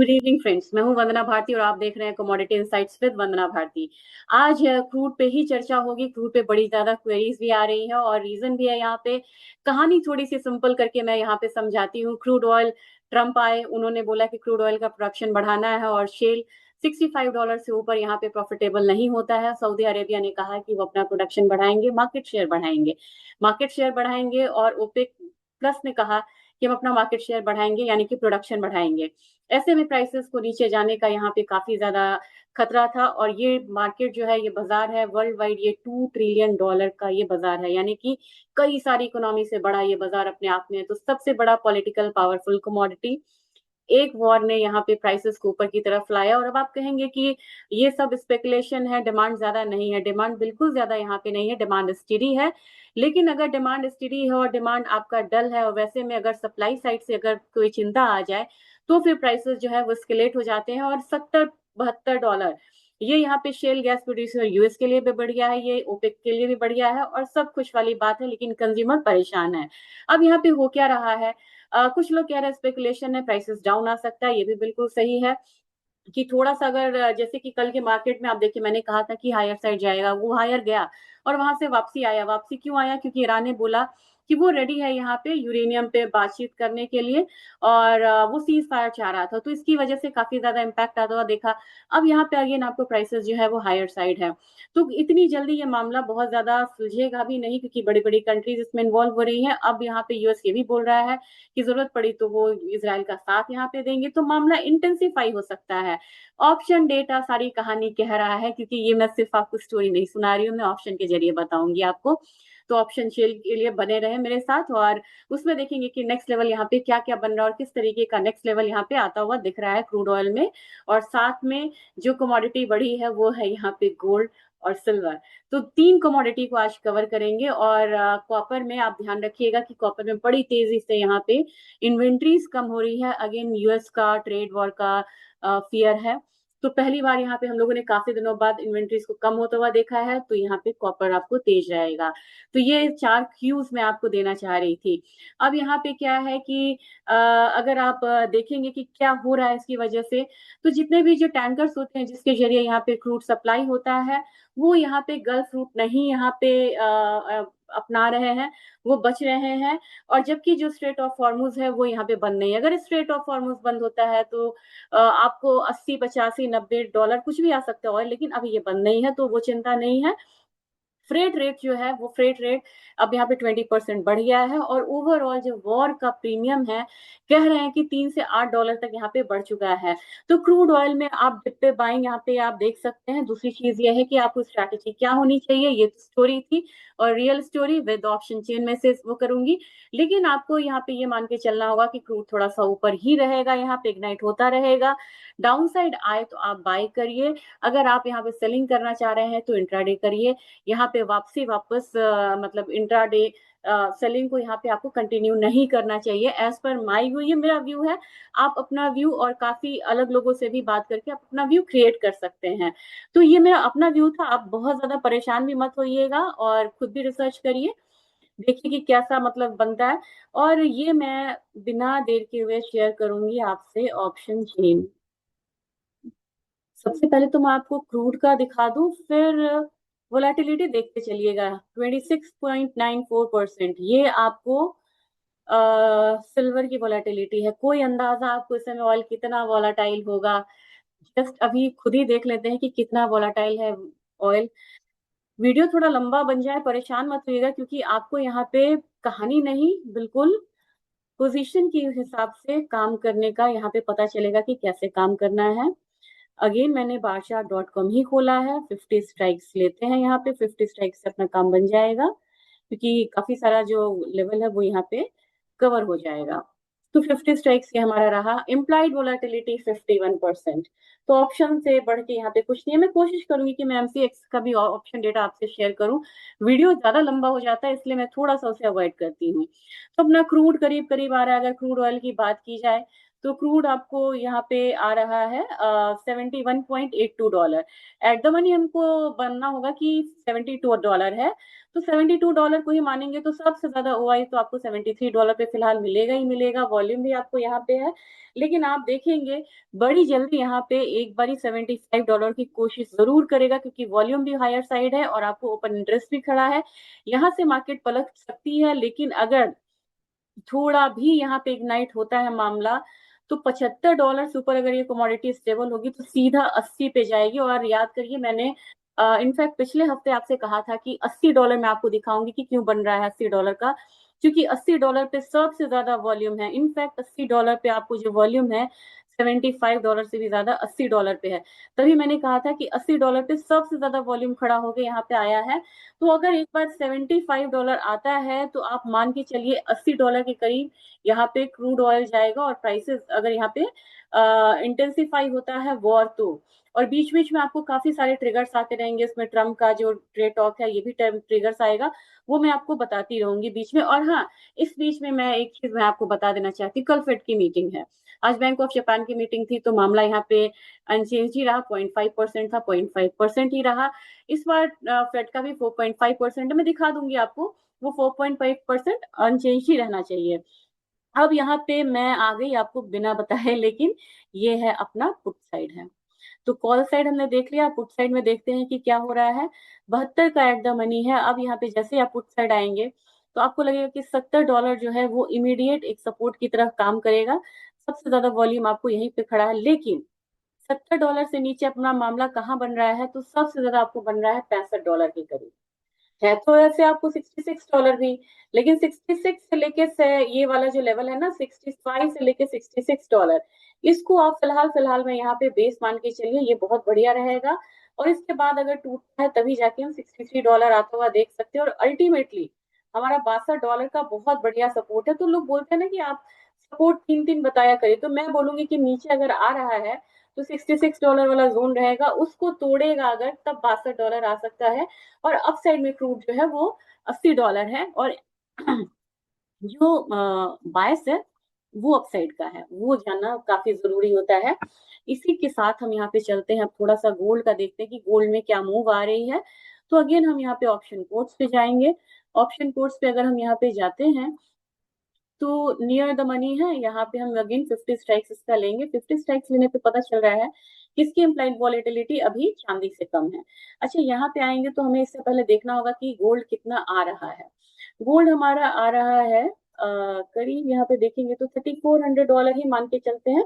Good evening friends, मैं हूं वंदना भारती और आप देख रहे हैं कमोडिटी इनसाइट्स विद वंदना भारती। आज क्रूड पे ही चर्चा होगी। क्रूड पे बड़ी ज्यादा क्वेरीज भी आ रही हैं और रीजन भी है यहाँ पे। कहानी थोड़ी सी सिंपल करके मैं यहाँ पे समझाती हूँ। क्रूड ऑयल, ट्रम्प आए, उन्होंने बोला कि क्रूड ऑयल का प्रोडक्शन बढ़ाना है और शेल $65 से ऊपर यहाँ पे प्रॉफिटेबल नहीं होता है। सऊदी अरेबिया ने कहा कि वो अपना प्रोडक्शन बढ़ाएंगे, मार्केट शेयर बढ़ाएंगे। मार्केट शेयर बढ़ाएंगे और ओपेक प्लस ने कहा कि हम अपना मार्केट शेयर बढ़ाएंगे, यानी कि प्रोडक्शन बढ़ाएंगे। ऐसे में प्राइसेस को नीचे जाने का यहाँ पे काफी ज्यादा खतरा था। और ये मार्केट जो है, ये बाजार है वर्ल्ड वाइड, ये $2 ट्रिलियन का ये बाजार है, यानी कि कई सारी इकोनॉमी से बड़ा ये बाजार अपने आप में है। तो सबसे बड़ा पॉलिटिकल पावरफुल कमोडिटी, एक वॉर ने यहाँ पे प्राइसेस को ऊपर की तरफ लाया। और अब आप कहेंगे कि ये सब स्पेकुलेशन है, डिमांड ज्यादा नहीं है। डिमांड बिल्कुल ज्यादा यहाँ पे नहीं है, डिमांड स्टेडी है। लेकिन अगर डिमांड स्टेडी है और डिमांड आपका डल है और वैसे में अगर सप्लाई साइड से अगर कोई चिंता आ जाए तो फिर प्राइसेस जो है वो स्केलेट हो जाते हैं। और $70-72 ये यहाँ पे शेल गैस प्रोड्यूसर यूएस के लिए भी बढ़िया है, ये ओपेक के लिए भी बढ़िया है और सब खुश वाली बात है। लेकिन कंज्यूमर परेशान है। अब यहाँ पे हो क्या रहा है, कुछ लोग कह रहे हैं स्पेकुलेशन है, प्राइसेस डाउन आ सकता है। ये भी बिल्कुल सही है कि थोड़ा सा अगर जैसे कि कल के मार्केट में आप देखिए, मैंने कहा था कि हायर साइड जाएगा, वो हायर गया और वहां से वापसी आया। वापसी क्यों आया? क्योंकि ईरान ने बोला कि वो रेडी है यहाँ पे यूरेनियम पे बातचीत करने के लिए और वो सीज फायर चाह रहा था। तो इसकी वजह से काफी ज्यादा इम्पैक्ट आता हुआ देखा। अब यहाँ पे अगेन आपको प्राइसेस जो है वो हायर साइड है। तो इतनी जल्दी ये मामला बहुत ज्यादा सुलझेगा भी नहीं, क्योंकि बड़ी बड़ी कंट्रीज इसमें इन्वॉल्व हो रही हैं। अब यहाँ पे यूएस ये भी बोल रहा है कि जरूरत पड़ी तो वो इसराइल का साथ यहाँ पे देंगे, तो मामला इंटेंसिफाई हो सकता है। ऑप्शन डेटा सारी कहानी कह रहा है, क्योंकि ये मैं सिर्फ आपको स्टोरी नहीं सुना रही हूँ, मैं ऑप्शन के जरिए बताऊंगी आपको। तो ऑप्शन शेल के लिए बने रहे मेरे साथ और उसमें देखेंगे कि नेक्स्ट लेवल यहाँ पे क्या क्या बन रहा है और किस तरीके का नेक्स्ट लेवल यहाँ पे आता हुआ दिख रहा है क्रूड ऑयल में। और साथ में जो कमोडिटी बढ़ी है वो है यहाँ पे गोल्ड और सिल्वर। तो तीन कमोडिटी को आज कवर करेंगे। और कॉपर में आप ध्यान रखिएगा कि कॉपर में बड़ी तेजी से यहाँ पे इन्वेंट्रीज कम हो रही है। अगेन यूएस का ट्रेड वॉर का फियर है। तो पहली बार यहाँ पे हम लोगों ने काफी दिनों बाद इन्वेंट्रीज को कम होता हुआ देखा है। तो यहाँ पे कॉपर आपको तेज रहेगा। तो ये चार क्यूज मैं आपको देना चाह रही थी। अब यहाँ पे क्या है कि अगर आप देखेंगे कि क्या हो रहा है इसकी वजह से, तो जितने भी जो टैंकर्स होते हैं जिसके जरिए यहाँ पे क्रूड सप्लाई होता है, वो यहाँ पे गल्फ रूट नहीं यहाँ पे अपना रहे हैं, वो बच रहे हैं। और जबकि जो स्ट्रेट ऑफ हॉर्मुज है वो यहाँ पे बंद नहीं है। अगर स्ट्रेट ऑफ हॉर्मुज बंद होता है तो आपको 80 85 $90 कुछ भी आ सकता है ऑयल, लेकिन अभी ये बंद नहीं है तो वो चिंता नहीं है। फ्रेट रेट जो है वो फ्रेट रेट अब यहाँ पे 20% बढ़ गया है। और ओवरऑल जो वॉर का प्रीमियम है, कह रहे हैं कि $3 से $8 तक यहाँ पे बढ़ चुका है। तो क्रूड ऑयल में आप डिप्पे बाइंग यहाँ पे आप देख सकते हैं। दूसरी चीज ये है कि आपको स्ट्रैटेजी क्या होनी चाहिए, ये स्टोरी थी और real story with option chain में से वो करूंगी। लेकिन आपको यहाँ पे ये मान के चलना होगा कि क्रूड थोड़ा सा ऊपर ही रहेगा, यहाँ पे इग्नाइट होता रहेगा। डाउन साइड आए तो आप बाय करिए, अगर आप यहाँ पे सेलिंग करना चाह रहे हैं तो इंट्राडे करिए। यहाँ पे वापसी वापस मतलब इंट्राडे सेलिंग को यहाँ पे आपको कंटिन्यू नहीं करना चाहिए। एज पर माय व्यू, ये मेरा व्यू है। आप अपना व्यू और काफी अलग लोगों से भी बात करके आप अपना व्यू क्रिएट कर सकते हैं। तो ये मेरा अपना व्यू था। आप बहुत ज्यादा परेशान भी मत होइएगा और खुद भी रिसर्च करिए, देखिए कि कैसा मतलब बनता है। और ये मैं बिना देर के हुए शेयर करूंगी आपसे ऑप्शन चेन। सबसे पहले तो मैं आपको क्रूड का दिखा दूं, फिर वोलेटिलिटी देखते चलिएगा। 26.94% ये आपको सिल्वर की वोलेटिलिटी है। कोई अंदाजा आपको इस समय ऑयल कितना वोलाटाइल होगा? जस्ट अभी खुद ही देख लेते हैं कि कितना वोलाटाइल है ऑयल। वीडियो थोड़ा लंबा बन जाए, परेशान मत होइएगा, क्योंकि आपको यहाँ पे कहानी नहीं, बिल्कुल पोजीशन के हिसाब से काम करने का यहाँ पे पता चलेगा कि कैसे काम करना है। अगेन मैंने बादशाह.com ही खोला है। 50 स्ट्राइक्स लेते हैं, यहाँ पे 50 स्ट्राइक्स से अपना काम बन जाएगा, क्योंकि काफी सारा जो लेवल है वो यहाँ पे कवर हो जाएगा। तो 50 स्ट्राइक्स ये हमारा रहा। Implied volatility 51%। तो ऑप्शन से बढ़ के यहाँ पे कुछ नहीं है। मैं कोशिश करूंगी कि मैं एमसीएक्स का भी ऑप्शन डेटा आपसे शेयर करूं। वीडियो ज्यादा लंबा हो जाता है, इसलिए मैं थोड़ा सा उसे अवॉइड करती हूँ। तो अपना क्रूड करीब करीब आ रहा है। अगर क्रूड ऑयल की बात की जाए तो क्रूड आपको यहाँ पे आ रहा है $71.82। एट द मनी हमको बनना होगा कि $72 है, तो $72 को ही मानेंगे तो सबसे ज्यादा ओआई तो आपको $73 पे फिलहाल मिलेगा ही मिलेगा। वॉल्यूम भी आपको यहाँ पे है, लेकिन आप देखेंगे बड़ी जल्दी यहाँ पे एक बारी $75 की कोशिश जरूर करेगा, क्योंकि वॉल्यूम भी हायर साइड है और आपको ओपन इंटरेस्ट भी खड़ा है। यहाँ से मार्केट पलट सकती है, लेकिन अगर थोड़ा भी यहाँ पे इग्नाइट होता है मामला, तो $75 से ऊपर अगर ये कमोडिटी स्टेबल होगी तो सीधा 80 पे जाएगी। और याद करिए, मैंने इनफैक्ट पिछले हफ्ते आपसे कहा था कि $80 मैं आपको दिखाऊंगी कि क्यों बन रहा है $80 का, क्योंकि $80 पे सबसे ज्यादा वॉल्यूम है। इनफैक्ट $80 पे आपको जो वॉल्यूम है $75 से भी ज्यादा $80 पे है। तभी मैंने कहा था कि $80 पे सबसे ज्यादा वॉल्यूम खड़ा होकर यहाँ पे आया है। तो अगर एक बार $75 आता है तो आप मान के चलिए $80 के करीब यहाँ पे क्रूड ऑयल जाएगा। और प्राइसेस अगर यहाँ पे इंटेंसिफाई होता है वॉर तो, और बीच बीच में आपको काफी सारे ट्रिगर्स आते रहेंगे, इसमें ट्रम्प का जो ट्रेड टॉक है ये भी ट्रिगर्स आएगा, वो मैं आपको बताती रहूंगी बीच में। और हाँ, इस बीच में मैं एक चीज मैं आपको बता देना चाहती हूँ, कल फेड की मीटिंग है। आज बैंक ऑफ जापान की मीटिंग थी, तो मामला यहाँ पे अनचेंज ही रहा, 0.5% था, 0.5% ही रहा। इस बार फेड का भी 4.5% मैं दिखा दूंगी आपको, वो 4.5% अनचेंज ही रहना चाहिए। अब यहाँ पे मैं आ गई आपको बिना बताए, लेकिन ये है अपना पुट साइड है। तो कॉल साइड हमने देख लिया, पुट साइड में देखते हैं कि क्या हो रहा है। 72 का एट द मनी है। अब यहाँ पे जैसे आप पुट साइड आएंगे तो आपको लगेगा कि $70 जो है वो इमीडिएट एक सपोर्ट की तरह काम करेगा। सबसे ज्यादा वॉल्यूम आपको यहीं पे खड़ा है, लेकिन $70 से नीचे अपना मामला कहाँ बन रहा है, तो सबसे ज्यादा आपको बन रहा है $65 के करीब है। तो ऐसे आपको $66 भी, लेकिन 66 से लेके से ये वाला जो लेवल है ना, 65 से लेके $66, इसको आप फिलहाल फिलहाल में यहाँ पे बेस मान के चलिए, ये बहुत बढ़िया रहेगा। और इसके बाद अगर टूटता है तभी जाके हम $63 आता हुआ देख सकते हैं। और अल्टीमेटली हमारा $62 का बहुत बढ़िया सपोर्ट है। तो लोग बोलते हैं ना कि आप सपोर्ट तीन तीन बताया करिए, तो मैं बोलूंगी कि नीचे अगर आ रहा है तो $66 वाला जोन रहेगा, उसको तोड़ेगा अगर तब $62 आ सकता है। और अप साइड में क्रूड जो है वो $80 है। और जो बायस है वो अप साइड का है, वो जानना काफी जरूरी होता है। इसी के साथ हम यहाँ पे चलते हैं, अब थोड़ा सा गोल्ड का देखते हैं कि गोल्ड में क्या मूव आ रही है। तो अगेन हम यहाँ पे ऑप्शन कोड्स पे जाएंगे। ऑप्शन कोड्स पे अगर हम यहाँ पे जाते हैं तो नियर द मनी है, यहाँ पे हम अगेन 50 स्ट्राइक्स इसका लेंगे। 50 स्ट्राइक्स लेने पे पता चल रहा है किसकी इम्प्लाइड वॉलेटिलिटी अभी चांदी से कम है। अच्छा, यहाँ पे आएंगे तो हमें इससे पहले देखना होगा कि गोल्ड कितना आ रहा है। गोल्ड हमारा आ रहा है करीब, यहाँ पे देखेंगे तो $3400 ही मान के चलते हैं।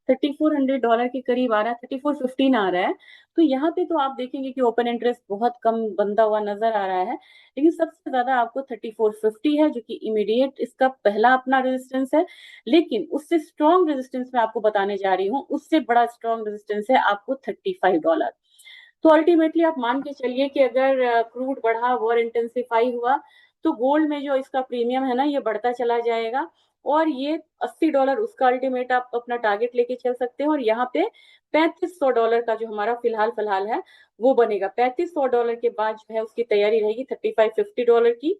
$3400 के करीब आ रहा है, 3415 आ रहा है। तो यहाँ पे तो आप देखेंगे कि ओपन इंटरेस्ट बहुत कम बनता हुआ नजर आ रहा है, लेकिन सबसे ज्यादा आपको 3450 है, जो कि इमीडिएट इसका पहला अपना रेजिस्टेंस है। लेकिन उससे स्ट्रॉन्ग रेजिस्टेंस मैं आपको बताने जा रही हूँ, उससे बड़ा स्ट्रॉन्ग रेजिस्टेंस है आपको $35। तो अल्टीमेटली आप मान के चलिए कि अगर क्रूड बढ़ा, वॉर इंटेंसिफाई हुआ, तो गोल्ड में जो इसका प्रीमियम है ना, ये बढ़ता चला जाएगा। और ये $80 उसका अल्टीमेट आप अपना टारगेट लेके चल सकते हैं। और यहाँ पे $3500 का जो हमारा फिलहाल फिलहाल है वो बनेगा। $3500 के बाद जो है उसकी तैयारी रहेगी $3550 की,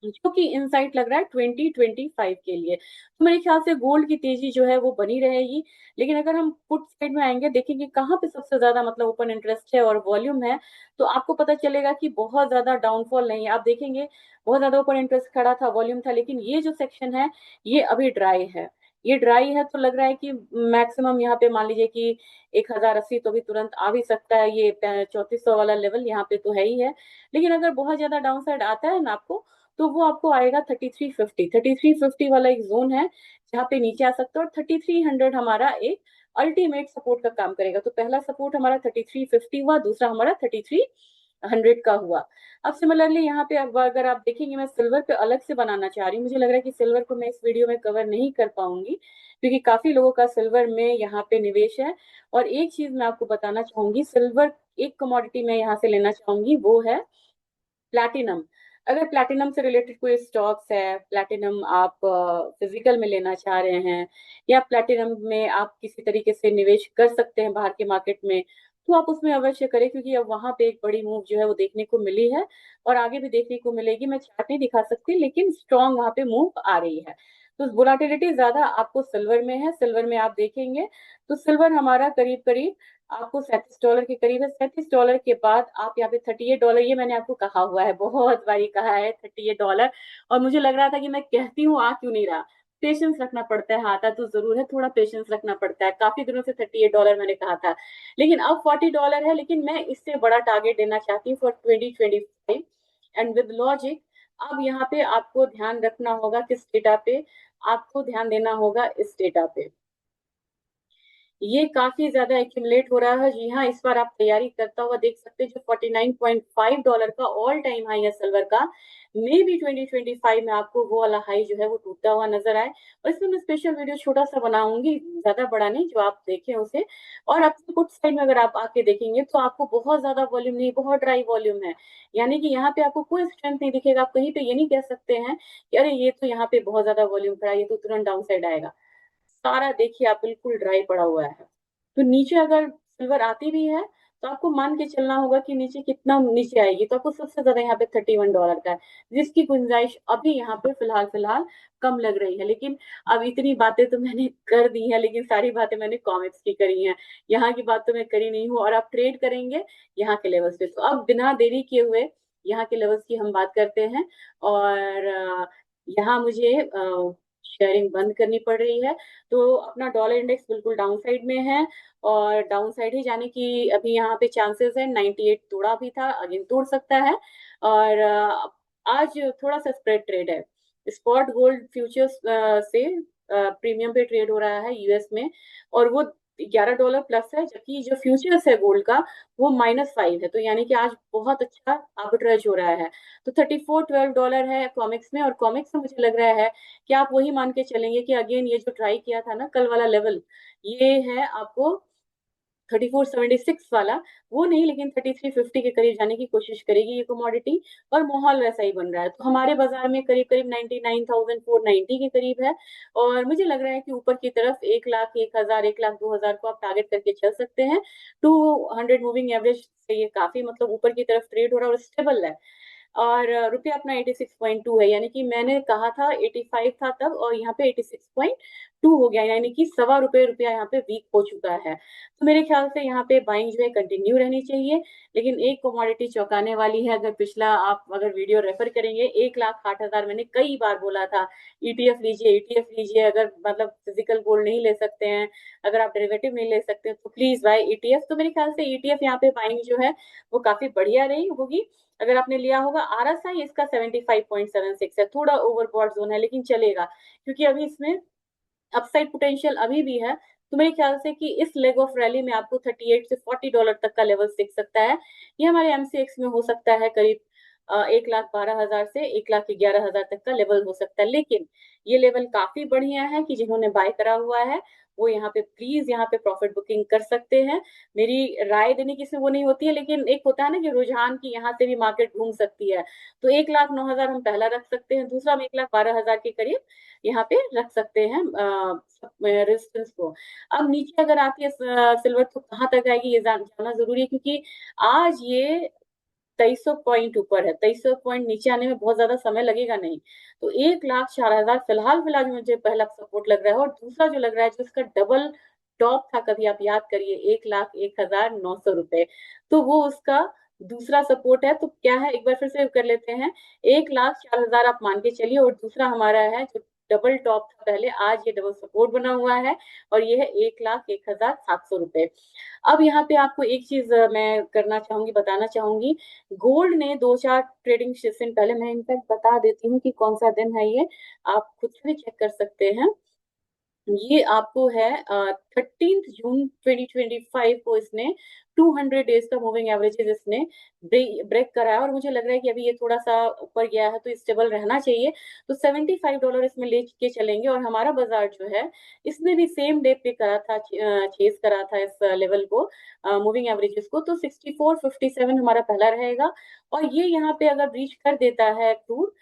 जो कि इनसाइट लग रहा है 2025 के लिए। तो मेरे ख्याल से गोल्ड की तेजी जो है वो बनी रहेगी। लेकिन अगर हम पुट साइड में आएंगे, देखेंगे कहाँ पे सबसे ज्यादा मतलब ओपन इंटरेस्ट है और वॉल्यूम है, तो आपको पता चलेगा कि बहुत ज्यादा डाउनफॉल नहीं है। आप देखेंगे बहुत ज्यादा ओपन इंटरेस्ट खड़ा था, वॉल्यूम था, लेकिन ये जो सेक्शन है ये अभी ड्राई है। ये ड्राई है तो लग रहा है कि मैक्सिमम यहाँ पे मान लीजिए कि 1080 तो भी तुरंत आ भी सकता है। ये 3400 वाला लेवल यहाँ पे तो है ही है। लेकिन अगर बहुत ज्यादा डाउन साइड आता है ना आपको, तो वो आपको आएगा 3350 वाला एक जोन है जहाँ पे नीचे आ सकता है। और 3300 हमारा एक अल्टीमेट सपोर्ट का काम करेगा। तो पहला सपोर्ट हमारा 3350 हुआ, दूसरा हमारा 3300 का हुआ। अब सिमिलरली यहाँ पे अब अगर आप देखेंगे, मैं सिल्वर पे अलग से बनाना चाह रही हूँ। मुझे लग रहा है कि सिल्वर को मैं इस वीडियो में कवर नहीं कर पाऊंगी, क्योंकि काफी लोगों का सिल्वर में यहाँ पे निवेश है। और एक चीज मैं आपको बताना चाहूंगी, सिल्वर एक कमोडिटी मैं यहाँ से लेना चाहूंगी, वो है प्लैटिनम। अगर प्लैटिनम से रिलेटेड कोई स्टॉक्स है, प्लैटिनम आप फिजिकल में लेना चाह रहे हैं, या प्लैटिनम में आप किसी तरीके से निवेश कर सकते हैं बाहर के मार्केट में, तो आप उसमें अवश्य करें, क्योंकि अब वहां पे एक बड़ी मूव जो है वो देखने को मिली है और आगे भी देखने को मिलेगी। मैं चार्ट नहीं दिखा सकती, लेकिन स्ट्रॉन्ग वहां पे मूव आ रही है। तो वोलाटिलिटी ज्यादा आपको सिल्वर में है। सिल्वर में आप देखेंगे तो सिल्वर हमारा करीब करीब आपको $37 के करीब है। $37 के बाद आप यहाँ पे $38, ये मैंने आपको कहा हुआ है, बहुत बारी कहा है $38। और मुझे लग रहा था कि मैं कहती हूँ आ क्यों नहीं रहा। पेशेंस रखना पड़ता है, आता तो जरूर है, थोड़ा पेशेंस रखना पड़ता है। काफी दिनों से $38 मैंने कहा था, लेकिन अब $40 है। लेकिन मैं इससे बड़ा टारगेट देना चाहती हूँ फॉर 2025 एंड विद लॉजिक। अब यहाँ पे आपको ध्यान रखना होगा किस डेटा पे, आपको ध्यान देना होगा इस डेटा पे। ये काफी ज्यादा एक्यूमुलेट हो रहा है। जी हाँ, इस बार आप तैयारी करता हुआ देख सकते हैं। जो $49.5 का ऑल टाइम हाई है सिल्वर का, मे बी 2025 में आपको वो वाला हाई जो है वो टूटता हुआ नजर आए। और इसमें मैं स्पेशल वीडियो छोटा सा बनाऊंगी, ज्यादा बड़ा नहीं, जो आप देखें उसे। और आपकी पुट साइड में अगर आप आके देखेंगे तो आपको बहुत ज्यादा वॉल्यूम नहीं, बहुत ड्राई वॉल्यूम है। यानी कि यहाँ पे आपको कोई स्ट्रेंथ नहीं दिखेगा। आप कहीं पे ये नहीं कह सकते हैं कि अरे ये तो यहाँ पे बहुत ज्यादा वॉल्यूम खड़ा है, ये तो तुरंत डाउन साइड आएगा। सारा देखिए आप बिल्कुल ड्राई पड़ा हुआ है। तो नीचे अगर सिल्वर आती भी है तो आपको मान के चलना होगा कि नीचे कितना नीचे आएगी। तो आपको सबसे ज्यादा यहाँ पे $31 का है, जिसकी गुंजाइश अभी यहाँ पे फिलहाल फिलहाल कम लग रही है। लेकिन अब इतनी बातें तो मैंने कर दी हैं, लेकिन सारी बातें मैंने कॉमिक्स की करी हैं, यहाँ की बात तो मैं करी नहीं हूँ। और आप ट्रेड करेंगे यहाँ के लेवल्स पे। तो अब बिना देरी किए हुए यहाँ के लेवल्स की हम बात करते हैं। और यहाँ मुझे शेयरिंग बंद करनी पड़ रही है। तो अपना डॉलर इंडेक्स बिल्कुल डाउन साइड में है, और डाउन साइड ही जाने की अभी यहाँ पे चांसेस है। 98 तोड़ा भी था, अगेन तोड़ सकता है। और आज थोड़ा सा स्प्रेड ट्रेड है। स्पॉट गोल्ड फ्यूचर्स से प्रीमियम पे ट्रेड हो रहा है यूएस में, और वो $11 प्लस है। जबकि जो फ्यूचर्स है गोल्ड का वो -5 है। तो यानी कि आज बहुत अच्छा आर्बिट्रेज हो रहा है। तो $34.12 है कॉमिक्स में। और कॉमिक्स में मुझे लग रहा है कि आप वही मान के चलेंगे कि अगेन ये जो ट्राई किया था ना कल वाला लेवल, ये है आपको 3476 वाला, वो नहीं, लेकिन 3350 के करीब जाने की कोशिश करेगी ये कमोडिटी। और माहौल वैसा ही बन रहा है। तो हमारे बाजार में करीब करीब 99,490 के करीब है। और मुझे लग रहा है कि ऊपर की तरफ 1,01,000, 1,02,000 को आप टारगेट करके चल सकते हैं। 200 मूविंग एवरेज से ये काफी मतलब ऊपर की तरफ ट्रेड हो रहा है और स्टेबल है। और रुपया अपना 86.2 है। यानी कि मैंने कहा था 85 था तब, और यहाँ पे 86.2 हो गया, यानी कि ₹1.25 रुपया यहाँ पे वीक हो चुका है। तो मेरे ख्याल से यहाँ पे बाइंग जो है कंटिन्यू रहनी चाहिए। लेकिन एक कमोडिटी चौंकाने वाली है। अगर पिछला आप अगर वीडियो रेफर करेंगे, 1,08,000 मैंने कई बार बोला था ईटीएफ लीजिए, ईटीएफ लीजिए। अगर मतलब फिजिकल गोल्ड नहीं ले सकते हैं, अगर आप डेरिवेटिव नहीं ले सकते हैं, तो प्लीज बाय ईटीएफ। तो मेरे ख्याल से ईटीएफ यहाँ पे बाइंग जो है वो काफी बढ़िया रही होगी। अगर आपने लिया होगा। आरएसआई इसका 75.76 है, थोड़ा ओवरबॉट जोन है, लेकिन चलेगा क्योंकि अभी इसमें अपसाइड पोटेंशियल अभी भी है। तो मेरे ख्याल से कि इस लेग ऑफ रैली में आपको 38 से $40 तक का लेवल दिख सकता है। ये हमारे एमसीएक्स में हो सकता है करीब 1,12,000 से 1,11,000 तक का लेवल हो सकता है। लेकिन ये लेवल काफी बढ़िया है कि जिन्होंने बाय करा हुआ है वो यहाँ पे प्लीज यहाँ पे प्रॉफिट बुकिंग कर सकते हैं। मेरी राय देने की से वो नहीं होती है, लेकिन एक होता है ना कि रुझान की यहाँ से भी मार्केट घूम सकती है। तो 1,09,000 हम पहला रख सकते हैं, दूसरा हम 1,12,000 के करीब यहाँ पे रख सकते हैं रेजिस्टेंस को। अब नीचे अगर आती है सिल्वर तो कहाँ तक आएगी ये जानना जरूरी है, क्योंकि आज ये 2300 पॉइंट ऊपर है। 2300 पॉइंट नीचे आने में बहुत ज्यादा समय लगेगा नहीं। तो 1,04,000 फिलहाल फिलहाल मुझे पहला सपोर्ट लग रहा है। और दूसरा जो लग रहा है, जो इसका डबल टॉप था, कभी आप याद करिए, 1,01,900 रुपए, तो वो उसका दूसरा सपोर्ट है। तो क्या है, एक बार फिर से कर लेते हैं। 1,04,000 आप मान के चलिए, और दूसरा हमारा है जो डबल टॉप था पहले, आज ये डबल सपोर्ट बना हुआ है, और ये है 1,01,700 रुपए। अब यहाँ पे आपको एक चीज मैं करना चाहूंगी, बताना चाहूंगी। गोल्ड ने 2-4 ट्रेडिंग सेशन पहले, मैं इनफैक्ट बता देती हूँ कि कौन सा दिन है ये, आप खुद से भी चेक कर सकते हैं। ये आपको है 13 जून 2025 को इसने 200 डेज का मूविंग एवरेजेस इसने ब्रेक करा है। और मुझे लग रहा है कि अभी ये थोड़ा सा ऊपर गया है तो स्टेबल रहना चाहिए। तो $75 इसमें ले के चलेंगे। और हमारा बाजार जो है इसने भी सेम डे पे करा था, चेस करा था इस लेवल को, मूविंग एवरेजेस को। तो 6457 हमारा पहला रहेगा। और ये यहाँ पे अगर ब्रीच कर देता है क्रूड,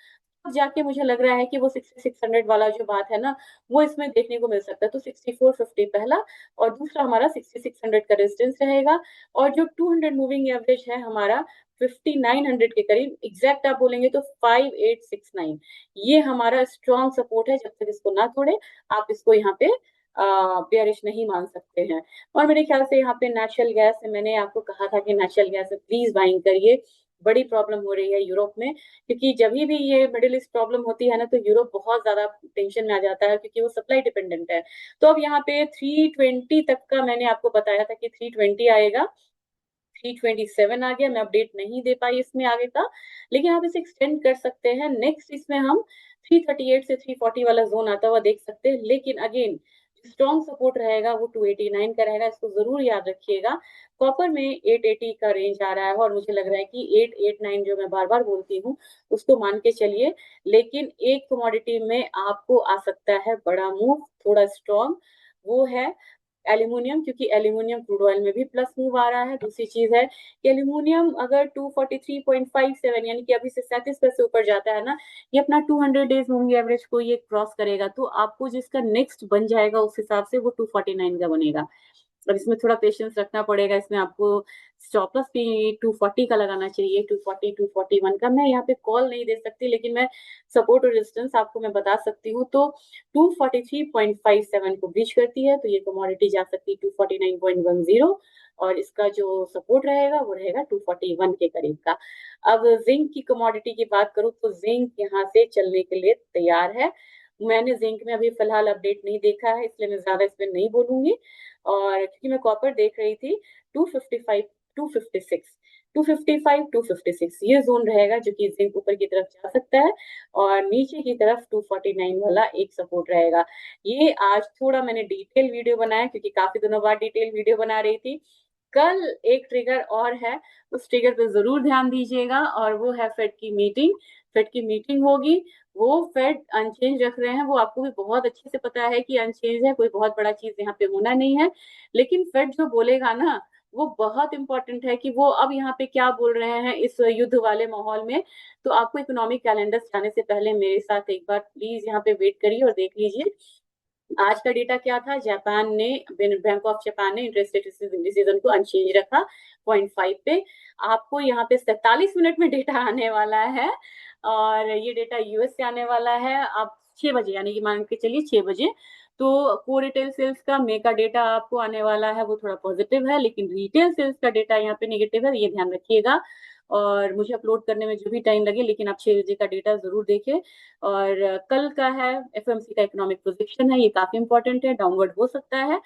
अब जाके मुझे लग रहा है कि वो 6600 वाला जो बात है ना, वो इसमें देखने को मिल सकता है। तो 6450 पहला और दूसरा हमारा 6600 का रेजिस्टेंस रहेगा और जो 200 मूविंग एवरेज है हमारा 5900 के करीब, एग्जैक्ट आप बोलेंगे तो 5869, ये हमारा स्ट्रॉन्ग सपोर्ट है। जब तक इसको ना तोड़े आप इसको यहाँ पे बेयरिश नहीं मान सकते हैं। और मेरे ख्याल से यहाँ पे नेचुरल गैस है, मैंने आपको कहा था कि नेचुरल गैस प्लीज बाइंग करिए, बड़ी प्रॉब्लम हो रही है यूरोप में, क्योंकि जब भी ये मिडिल ईस्ट प्रॉब्लम होती है ना तो यूरोप बहुत ज्यादा टेंशन में आ जाता है, क्योंकि वो सप्लाई डिपेंडेंट है। तो अब यहाँ पे 320 तक का मैंने आपको बताया था कि 320 आएगा, 327 आ गया, मैं अपडेट नहीं दे पाई इसमें आगे का, लेकिन आप इसे एक्सटेंड कर सकते हैं। नेक्स्ट इसमें हम 338 से 340 वाला जोन आता हुआ देख सकते हैं, लेकिन अगेन स्ट्रॉन्ग सपोर्ट रहेगा वो 289 का रहेगा, इसको जरूर याद रखिएगा। कॉपर में 880 का रेंज आ रहा है और मुझे लग रहा है कि 889 जो मैं बार बार बोलती हूँ उसको मान के चलिए। लेकिन एक कमोडिटी में आपको आ सकता है बड़ा मूव, थोड़ा स्ट्रॉन्ग, वो है एल्यूमिनियम, क्योंकि एल्यूमिनियम क्रूड ऑयल में भी प्लस मूव आ रहा है। दूसरी चीज है कि एल्यूमिनियम अगर 243.57 यानी कि अभी से 37 ऊपर जाता है ना, ये अपना 200 डेज मूविंग एवरेज को ये क्रॉस करेगा, तो आपको जिसका नेक्स्ट बन जाएगा उस हिसाब से वो 249 का बनेगा। अब इसमें थोड़ा पेशेंस रखना पड़ेगा, इसमें आपको स्टॉप लॉस भी 240 का लगाना चाहिए, 240 241 का। मैं यहाँ पे कॉल नहीं दे सकती, लेकिन मैं सपोर्ट और रेजिस्टेंस आपको मैं बता सकती हूँ। तो 243.57 को ब्रीच करती है तो ये कमोडिटी जा सकती है 249.10, और इसका जो सपोर्ट रहेगा वो रहेगा 241 के करीब का। अब जिंक की कमोडिटी की बात करूं तो जिंक यहाँ से चलने के लिए तैयार है। मैंने जिंक में अभी फिलहाल अपडेट नहीं देखा है, इसलिए मैं ज्यादा इस पर नहीं बोलूंगी। और क्योंकि मैं कॉपर देख रही थी 255 256 255 256 ये जोन रहेगा जो कि जिंक ऊपर की तरफ जा सकता है, और नीचे की तरफ 249 वाला एक सपोर्ट रहेगा। ये आज थोड़ा मैंने डिटेल वीडियो बनाया क्योंकि काफी दिनों बाद डिटेल वीडियो बना रही थी। कल एक ट्रिगर और है, उस ट्रिगर पे जरूर ध्यान दीजिएगा, और वो है फेड की मीटिंग। फेड की मीटिंग होगी, वो फेड अनचेंज रख रहे हैं, वो आपको भी बहुत अच्छे से पता है कि अनचेंज है, कोई बहुत बड़ा चीज यहाँ पे होना नहीं है। लेकिन फेड जो बोलेगा ना वो बहुत इंपॉर्टेंट है कि वो अब यहाँ पे क्या बोल रहे हैं इस युद्ध वाले माहौल में। तो आपको इकोनॉमिक कैलेंडर जाने से पहले मेरे साथ एक बार प्लीज यहाँ पे वेट करिए और देख लीजिए आज का डेटा क्या था। जापान ने, बैंक ऑफ जापान ने इंटरेस्ट रेट डिसीजन को अनचेंज रखा 0.5 पे। आपको यहाँ पे 47 मिनट में डेटा आने वाला है, और ये डेटा यूएस से आने वाला है। आप 6 बजे यानी कि मान के चलिए 6 बजे, तो कोर रिटेल सेल्स का मई का डेटा आपको आने वाला है, वो थोड़ा पॉजिटिव है, लेकिन रिटेल सेल्स का डेटा यहाँ पे नेगेटिव है, ये ध्यान रखिएगा। और मुझे अपलोड करने में जो भी टाइम लगे, लेकिन आप 6 बजे का डेटा जरूर देखें। और कल का है एफएमसी का इकोनॉमिक प्रोजेक्शन है, ये काफी इंपॉर्टेंट है, डाउनवर्ड हो सकता है।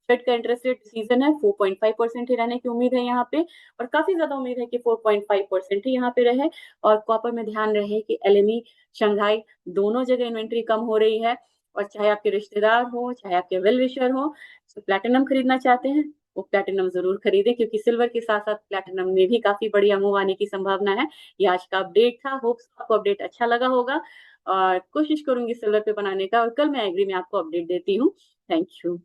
फेड का इंटरेस्ट रेट डिसीजन है 4.5% ही रहने की उम्मीद है यहाँ पे, और काफी ज्यादा उम्मीद है कि 4.5% ही यहाँ पे रहे। और कॉपर में ध्यान रहे कि एलएमई शंघाई दोनों जगह इन्वेंट्री कम हो रही है, और चाहे आपके रिश्तेदार हो चाहे आपके वेल विशर हो, तो प्लैटिनम खरीदना चाहते हैं वो प्लैटिनम जरूर खरीदें, क्योंकि सिल्वर के साथ साथ प्लैटिनम में भी काफी बढ़िया मूव आने की संभावना है। ये आज का अपडेट था, होप्स आपको अपडेट अच्छा लगा होगा, और कोशिश करूंगी सिल्वर पे बनाने का, और कल मैं एग्री में आपको अपडेट देती हूँ। Thank you.